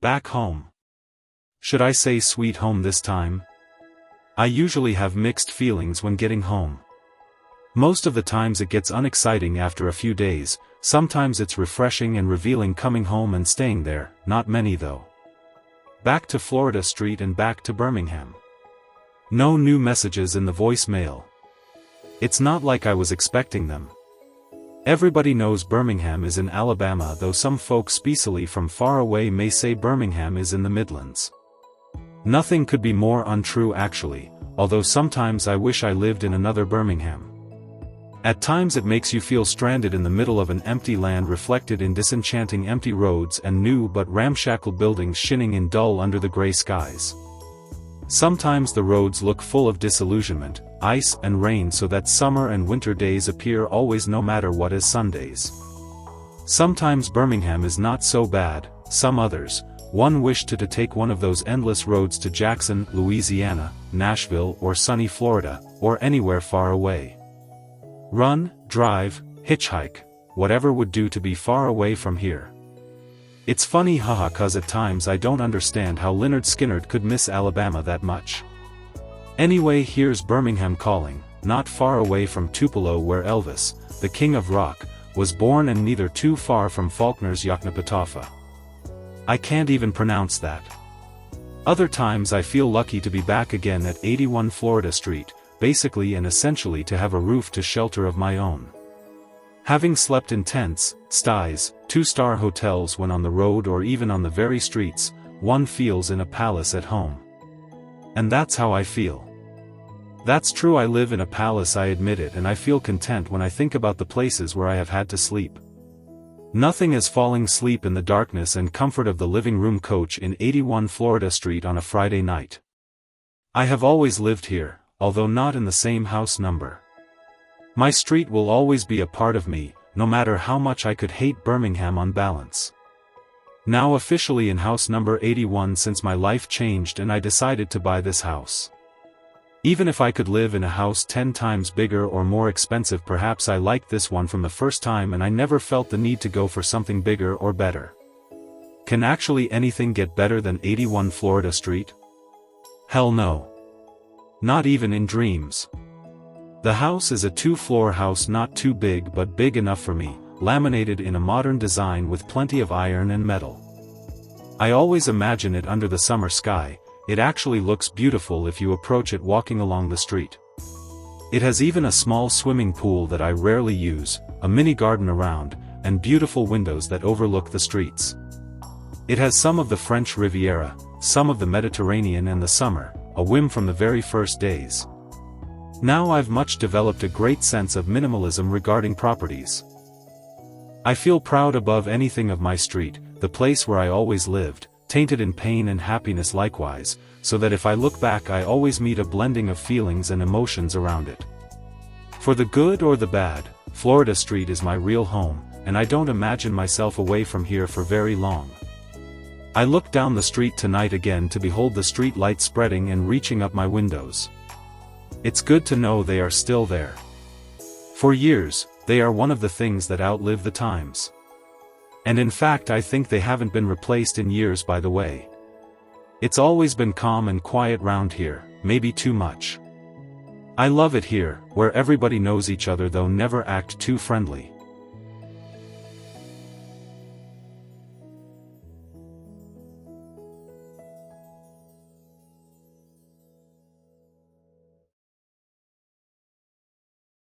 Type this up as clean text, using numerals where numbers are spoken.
Back home. Should I say sweet home this time? I usually have mixed feelings when getting home. Most of the times it gets unexciting after a few days, sometimes it's refreshing and revealing coming home and staying there, not many though. Back to Florida Street and back to Birmingham. No new messages in the voicemail. It's not like I was expecting them. Everybody knows Birmingham is in Alabama, though some folks speecily from far away may say Birmingham is in the Midlands. Nothing could be more untrue actually, although sometimes I wish I lived in another Birmingham. At times it makes you feel stranded in the middle of an empty land, reflected in disenchanting empty roads and new but ramshackle buildings shining in dull under the gray skies. Sometimes the roads look full of disillusionment, ice and rain, so that summer and winter days appear always no matter what as Sundays. Sometimes Birmingham is not so bad, some others, one wished to take one of those endless roads to Jackson, Louisiana, Nashville or sunny Florida, or anywhere far away. Run, drive, hitchhike, whatever would do to be far away from here. It's funny haha, cause at times I don't understand how Lynyrd Skynyrd could miss Alabama that much. Anyway, here's Birmingham calling, not far away from Tupelo where Elvis, the king of rock, was born, and neither too far from Faulkner's Yoknapatawpha. I can't even pronounce that. Other times I feel lucky to be back again at 81 Florida Street, basically and essentially to have a roof to shelter of my own. Having slept in tents, sties, two-star hotels when on the road or even on the very streets, one feels in a palace at home. And that's how I feel. That's true, I live in a palace, I admit it, and I feel content when I think about the places where I have had to sleep. Nothing as falling asleep in the darkness and comfort of the living room couch in 81 Florida Street on a Friday night. I have always lived here, although not in the same house number. My street will always be a part of me, no matter how much I could hate Birmingham on balance. Now officially in house number 81 since my life changed and I decided to buy this house. Even if I could live in a house 10 times bigger or more expensive, perhaps I liked this one from the first time and I never felt the need to go for something bigger or better. Can actually anything get better than 81 Florida Street? Hell no. Not even in dreams. The house is a 2-floor house, not too big but big enough for me, laminated in a modern design with plenty of iron and metal. I always imagine it under the summer sky. It actually looks beautiful if you approach it walking along the street. It has even a small swimming pool that I rarely use, a mini garden around, and beautiful windows that overlook the streets. It has some of the French Riviera, some of the Mediterranean and the summer, a whim from the very first days. Now I've much developed a great sense of minimalism regarding properties. I feel proud above anything of my street, the place where I always lived, tainted in pain and happiness likewise, so that if I look back I always meet a blending of feelings and emotions around it. For the good or the bad, Florida Street is my real home, and I don't imagine myself away from here for very long. I look down the street tonight again to behold the street lights spreading and reaching up my windows. It's good to know they are still there. For years, they are one of the things that outlive the times. And in fact I think they haven't been replaced in years, by the way. It's always been calm and quiet round here, maybe too much. I love it here, where everybody knows each other though never act too friendly.